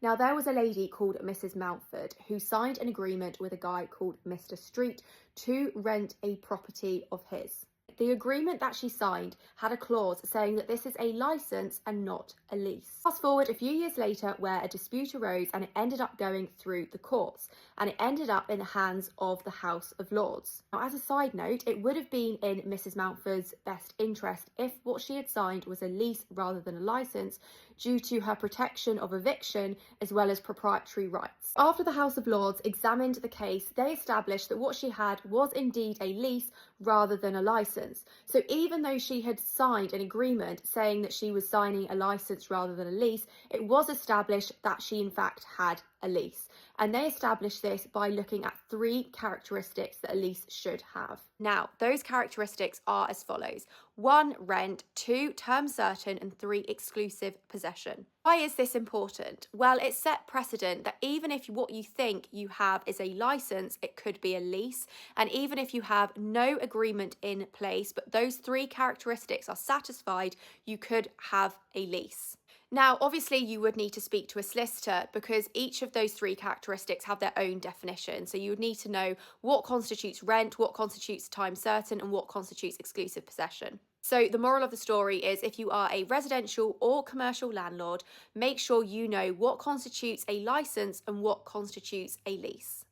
Now, there was a lady called Mrs. Mountford who signed an agreement with a guy called Mr. Street to rent a property of his. The agreement that she signed had a clause saying that this is a license and not a lease. Fast forward a few years later, where a dispute arose and it ended up going through the courts, and it ended up in the hands of the House of Lords. Now, as a side note, it would have been in Mrs. Mountford's best interest if what she had signed was a lease rather than a license, due to her protection of eviction as well as proprietary rights. After the House of Lords examined the case, they established that what she had was indeed a lease rather than a license. So even though she had signed an agreement saying that she was signing a license rather than a lease, it was established that she in fact had a lease. And they established this by looking at 3 characteristics that a lease should have. Now, those characteristics are as follows: 1, rent; 2, term certain; and 3, exclusive possession. Why is this important? Well, it set precedent that even if what you think you have is a license, it could be a lease. And even if you have no agreement in place, but those 3 characteristics are satisfied, you could have a lease. Now, obviously, you would need to speak to a solicitor because each of those 3 characteristics have their own definition. So you would need to know what constitutes rent, what constitutes time certain, and what constitutes exclusive possession. So the moral of the story is, if you are a residential or commercial landlord, make sure you know what constitutes a license and what constitutes a lease.